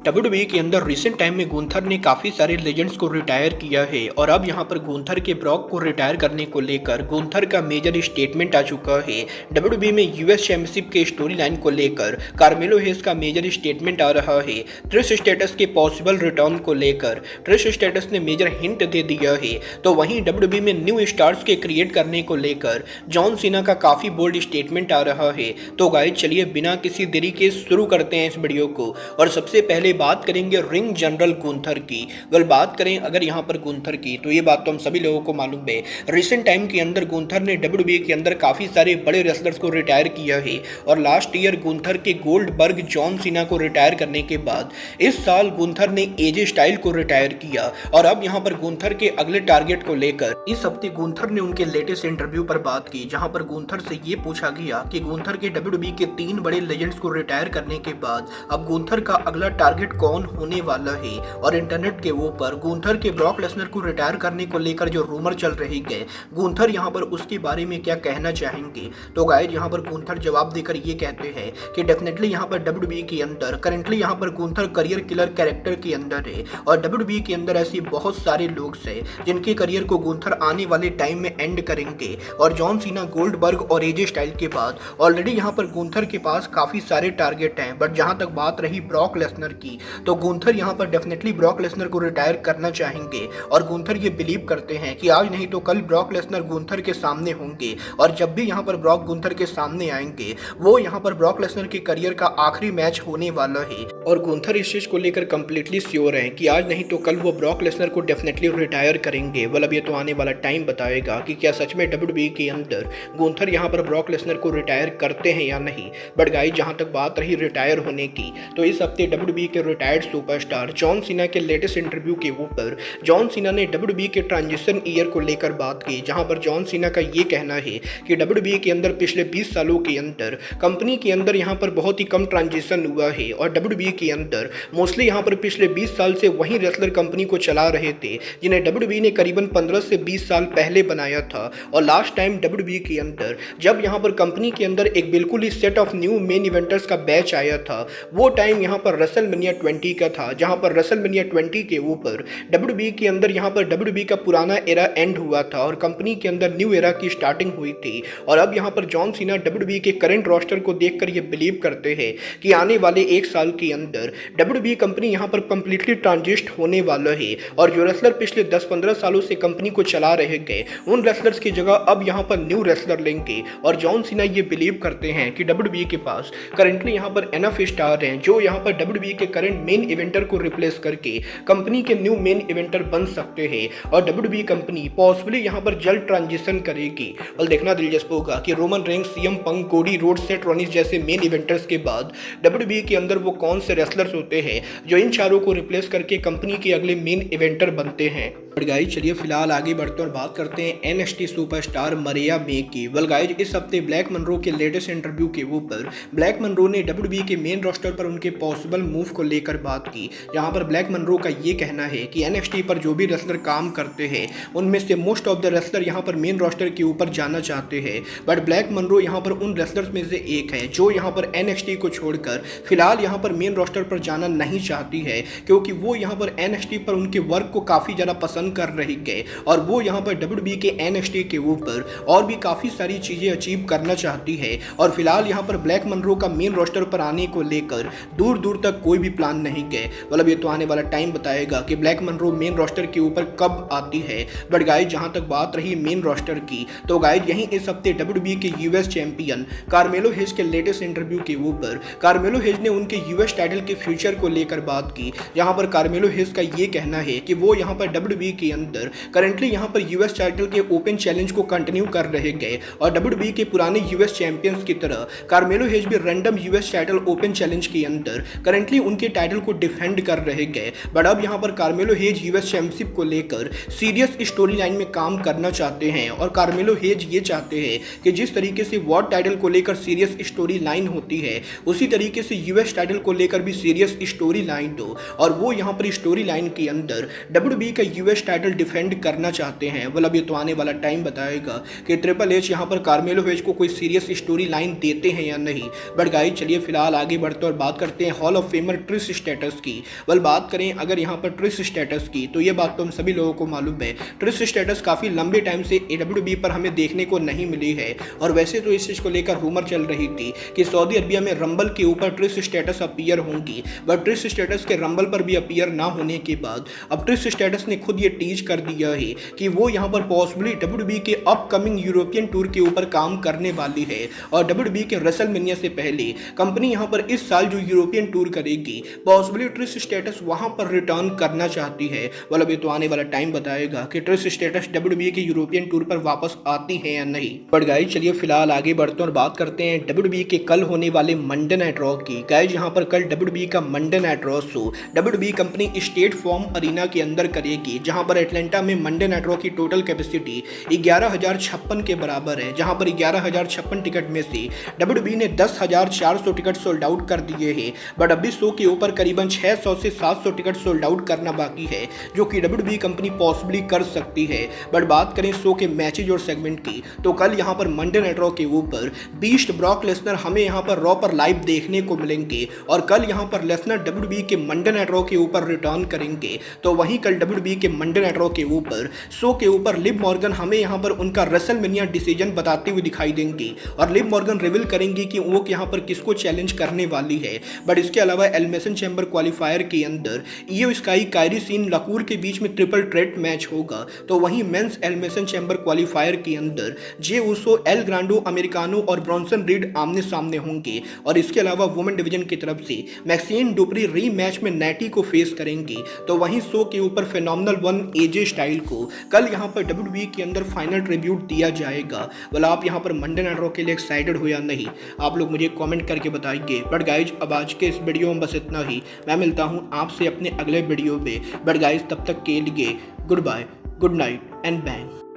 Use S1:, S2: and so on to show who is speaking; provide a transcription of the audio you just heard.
S1: WWE के अंदर recent time में गुंथर ने काफ़ी सारे लेजेंड्स को रिटायर किया है और अब यहां पर गुंथर के ब्रॉक को रिटायर करने को लेकर गुंथर का मेजर स्टेटमेंट आ चुका है। डब्ल्यूडब्ल्यूई में यूएस चैंपियनशिप के स्टोरी लाइन को लेकर कार्मेलो हेज का मेजर स्टेटमेंट आ रहा है। ट्रिश स्टेटस के पॉसिबल रिटर्न को लेकर ट्रिश स्टेटस ने मेजर हिंट दे दिया है, तो वहीं डब्ल्यूडब्ल्यूई में न्यू स्टार्स के क्रिएट करने को लेकर जॉन सीना का काफ़ी बोल्ड स्टेटमेंट आ रहा है। तो गाइस चलिए बिना किसी देरी के शुरू करते हैं इस वीडियो को। और सबसे पहले बात करेंगे रिंग जनरल गुंथर की। बात करें अगर यहाँ पर गुंथर की, तो ये बात तो हम सभी लोगों को मालूम है। रिसेंट टाइम के अंदर गुंथर ने डब्ल्यूडब्ल्यूई के अंदर काफ़ी सारे बड़े रेसलर्स को रिटायर किया है और लास्ट ईयर गुंथर के गोल्डबर्ग जॉन सीना को रिटायर करने के बाद इस साल गुंथर ने एजे स्टाइल को रिटायर किया। और अब यहाँ पर गुंथर के अगले टारगेट को लेकर इस हफ्ते गुंथर ने उनके लेटेस्ट इंटरव्यू पर बात की, जहां पर गुंथर से ये पूछा गया कि गुंथर के डब्ल्यूडब्ल्यूई के 3 बड़े लेजेंड्स को रिटायर करने के बाद अब गुंथर का अगला टारगेट कौन होने वाला है। और इंटरनेट के ऊपर गुंथर के ब्रॉक लेसनर को रिटायर करने को लेकर जो रूमर चल रही है, गुंथर यहां पर उसके बारे में क्या कहना चाहेंगे। तो गाइस यहां पर गुंथर जवाब देकर ये कहते हैं कि डेफिनेटली यहां पर डब्ल्यूडब्ल्यूई के अंदर करंटली यहां पर गुंथर करियर किलर कैरेक्टर के अंदर है और डब्ल्यूडब्ल्यूई के अंदर ऐसे बहुत सारे लोग हैं जिनके करियर को गुंथर आने वाले टाइम में एंड करेंगे। और जॉन सीना, गोल्डबर्ग और एजे स्टाइल के बाद ऑलरेडी यहां पर गुंथर के पास काफी सारे टारगेट हैं। बट जहां तक बात रही ब्रॉक लेसनर की, तो गुंथर यहां पर डेफिनेटली ब्रॉक लेसनर को रिटायर करना चाहेंगे और गुंथर ये बिलीव करते हैं कि आज नहीं तो कल ब्रॉक लेसनर गुंथर के सामने होंगे। और जब भी यहां पर ब्रॉक गुंथर के सामने आएंगे, वो यहां पर ब्रॉक लेसनर के करियर का आखिरी मैच होने वाला है। और गुंथर इस चीज को लेकर कंप्लीटली श्योर है कि आज नहीं तो कल वो ब्रॉक लेसनर को डेफिनेटली रिटायर करेंगे। अब ये तो आने वाला टाइम बताएगा कि क्या सच में डब्ल्यूडब्ल्यूई के अंदर गुंथर यहां पर ब्रॉक लेसनर को रिटायर करते हैं या नहीं। बट गाइस जहां तक बात रही रिटायर होने की, तो इस हफ्ते डब्ल्यूडब्ल्यूई के रिटायर्ड सुपरस्टार जॉन सीना के लेटेस्ट इंटरव्यू के ऊपर जॉन सीना ने डब्ल्यूडब्ल्यूई के ट्रांजिशन ईयर को लेकर बात की, जहां पर जॉन सीना का ये कहना है कि डब्ल्यूडब्ल्यूई के अंदर पिछले 20 सालों के अंदर कंपनी के अंदर यहां पर बहुत ही कम ट्रांजिशन हुआ है और डब्ल्यूडब्ल्यूई के अंदर मोस्टली यहां पर पिछले 20 साल से वही रेसलर कंपनी को चला रहे थे जिन्हें डब्ल्यूडब्ल्यूई ने करीबन 15 से 20 साल पहले बनाया था। और लास्ट टाइम डब्ल्यूडब्ल्यूई के अंदर जब यहां पर कंपनी के अंदर एक बिल्कुल ही सेट ऑफ न्यू मेन इवेंटर्स का बैच आया था, वो टाइम यहां पर रेसलमेनिया 20 का था, जहां पर रेसलमेनिया 20 के ऊपर डब्ल्यूडब्ल्यूई के अंदर यहां पर डब्ल्यूडब्ल्यूई का पुराना एरा एंड हुआ था और कंपनी के अंदर न्यू एरा की स्टार्टिंग हुई थी। और अब यहां पर जॉन सीना डब्ल्यूडब्ल्यूई के करंट रोस्टर को देखकर ये बिलीव करते हैं कि आने वाले 1 साल के अंदर डब्ल्यूडब्ल्यूई कंपनी यहां पर कंप्लीटली ट्रांजिस्ट होने वाला है और जो रेसलर पिछले 10-15 सालों से कंपनी को चला रहे गए, उन रेसलर्स की जगह अब यहां पर न्यू रेसलर लेंगे। और जॉन सीना ये बिलीव करते हैं कि डब्ल्यूडब्ल्यूई के पास करंटली यहां पर एनफ स्टार हैं जो यहां पर डब्ल्यूडब्ल्यूई के करंट मेन इवेंटर को रिप्लेस करके कंपनी के न्यू मेन इवेंटर बन सकते हैं। और डब्ल्यूडब्ल्यूई कंपनी पॉसिबली यहां पर जल्द ट्रांजिशन करेगी। और देखना दिलचस्प होगा कि रोमन रेंस, सीएम पंक, कोडी रोड, सेथ रॉलिंस जैसे मेन इवेंटर्स के बाद डब्ल्यूडब्ल्यूई के अंदर वो कौन से रेसलर्स होते हैं जो इन चारों को रिप्लेस करके कंपनी के अगले मेन इवेंटर बनते हैं। गाइस चलिए फिलहाल आगे बढ़ते और बात करते हैं एनएक्सटी सुपरस्टार मरिया मे की। गाइस इस हफ्ते ब्लैक मनरो के लेटेस्ट इंटरव्यू के ऊपर ब्लैक मनरो ने डब्ल्यूडब्ल्यूई के मेन रोस्टर पर उनके पॉसिबल मूव को लेकर बात की, जहां पर ब्लैक मनरो का ये कहना है कि एनएक्सटी पर जो भी रेसलर काम करते हैं उनमें से मोस्ट ऑफ द रेसलर यहां पर मेन रोस्टर के ऊपर जाना चाहते हैं। बट ब्लैक मनरो यहां पर उन रेसलर्स में से एक है जो यहां पर एनएक्सटी को छोड़कर फिलहाल यहां पर मेन रोस्टर पर जाना नहीं चाहती है, क्योंकि वो यहां पर एनएक्सटी पर उनके वर्क को काफ़ी ज़्यादा पसंद कर रही है और वो यहां पर डब्ल्यूडब्ल्यूई के एनएक्सटी के ऊपर और भी काफ़ी सारी चीज़ें अचीव करना चाहती है। और फिलहाल यहां पर ब्लैक मनरो का मेन रोस्टर पर आने को लेकर दूर दूर तक कोई भी प्लान नहीं है। ये तो आने वाला टाइम बताएगा कि ब्लैक मनरो मेन रोस्टर के ऊपर कब आती है। बट गाइस जहां तक बात रही मेन रोस्टर की, तो गाइस यहीं इस हफ्ते डब्ल्यूडब्ल्यूई के यूएस चैंपियन कार्मेलो हेज के लेटेस्ट इंटरव्यू के ऊपर कार्मेलो हेज ने उनके यूएस टाइटल के फ्यूचर को लेकर बात की, जहां पर कार्मेलो हेज का ये कहना है कि वो यहां पर डब्ल्यूडब्ल्यूई के अंदर करंटली यहां पर यूएस टाइटल के ओपन चैलेंज को कंटिन्यू कर रहे गए और डब्ल्यूडब्ल्यूई के पुराने यूएस चैंपियंस की तरह कार्मेलो हेज भी random US title open challenge के अंदर करंटली उनके टाइटल को डिफेंड कर रहे गए। बट अब यहां पर कार्मेलो हेज यूएस चैंपियनशिप को लेकर सीरियस स्टोरी लाइन में काम करना चाहते हैं और कार्मेलो हेज ये चाहते हैं कि जिस तरीके से वर्ल्ड टाइटल को लेकर सीरियस स्टोरी लाइन होती है, उसी तरीके से यूएस टाइटल को लेकर भी सीरियस स्टोरी लाइन हो। और वो यहां पर स्टोरी लाइन के अंदर डब्ल्यूडब्ल्यूई का यूएस यूएस टाइटल डिफेंड करना चाहते हैं। well, अब ये तो आने वाला टाइम बताएगा कि ट्रिपल एच यहाँ पर कार्मेलो हेज को कोई सीरियस स्टोरी लाइन देते हैं या नहीं। बट गाइस चलिए फिलहाल आगे बढ़ते और बात करते हैं hall of famer Trish Stratus की। बात करें अगर यहाँ पर ट्रिस स्टेटस की, तो ये बात तो हम सभी लोगों को मालूम है, ट्रिस स्टेटस काफ़ी लंबे टाइम से AWB पर हमें देखने को नहीं मिली है। और वैसे तो इस चीज़ को लेकर रूमर चल रही थी कि सऊदी अरबिया में रंबल के ऊपर ट्रिस स्टेटस अपीयर होंगी, बट ट्रिस स्टेटस के रंबल पर भी अपीयर ना होने के बाद अब ट्रिस स्टेटस ने खुद ये टीज कर दिया है कि वो यहाँ पर पॉसिबली WWE के अपकमिंग यूरोपियन टूर के ऊपर काम करने वाली है। और WWE के रेसलमेनिया से पहले कंपनी यहाँ पर इस साल जो यूरोपियन टूर करेगी, पॉसिबली ट्रिस स्टेटस वहाँ पर रिटर्न करना चाहती है। मतलब ये तो आने वाला टाइम बताएगा कि ट्रिस स्टेटस WWE के यूरोपियन टूर पर वापस आती है या नहीं। बट गाइस चलिए फिलहाल आगे बढ़ते हैं और बात करते हैं WWE के कल होने वाले मंडे नाइट रॉ की। गाइस यहाँ पर कल WWE का Monday night Raw show WWE company State Farm Arena के अंदर करेगी, जहां पर एटलांटा में मंडे नाइट रॉ की टोटल कैपेसिटी 11,056 के बराबर है। जहां पर 11,056 टिकट में से WWE ने 10,400 टिकट सोल्ड आउट कर दिए हैं। बट अभी शो के ऊपर करीबन 600 से 700 टिकट सोल्ड आउट करना बाकी है, जो कि WWE कंपनी पॉसिबली कर सकती है। बट बात करें शो के मैचेज और सेगमेंट की, तो कल यहाँ पर मंडे नाइट रॉ के ऊपर बीस्ट ब्रॉक लेसनर हमें यहाँ पर रॉ पर लाइव देखने को मिलेंगे। और कल यहाँ पर लेसनर WWE के मंडे नाइट रॉ के ऊपर रिटर्न करेंगे। तो वहीं कल WWE के मंडे नाइट रॉ के ऊपर शो के ऊपर लिव मॉर्गन हमें यहाँ पर उनका रेसलमेनिया डिसीजन बताते हुए दिखाई देंगी। और लिव मॉर्गन रिवील करेंगी कि वो यहाँ पर किसको चैलेंज करने वाली है। बट इसके अलावा एलिमिनेशन चैम्बर क्वालिफायर के अंदर इयो स्काई कायरी सीन लकूर के बीच में ट्रिपल थ्रेट मैच होगा। तो वहीं मेंस एलिमिनेशन चैम्बर क्वालिफायर के अंदर जे उसो, एल ग्रांडो अमेरिकानो और ब्रॉन्सन रीड आमने सामने होंगे। और इसके अलावा वुमेन डिवीजन की तरफ से मैक्सिन डुप्री री मैच में नैटी को फेस करेंगी। तो वहीं शो के ऊपर फेनोमिनल वन AJ स्टाइल को कल यहाँ पर WWE के अंदर फाइनल ट्रिब्यूट दिया जाएगा। वाला आप यहाँ पर मंडे नाइट रॉ के लिए एक्साइटेड हो या नहीं, आप लोग मुझे कमेंट करके बताइए। बट गाइज अब आज के इस वीडियो में बस इतना ही। मैं मिलता हूँ आपसे अपने अगले वीडियो में। बट गाइज तब तक के लिए goodbye, good night and bang.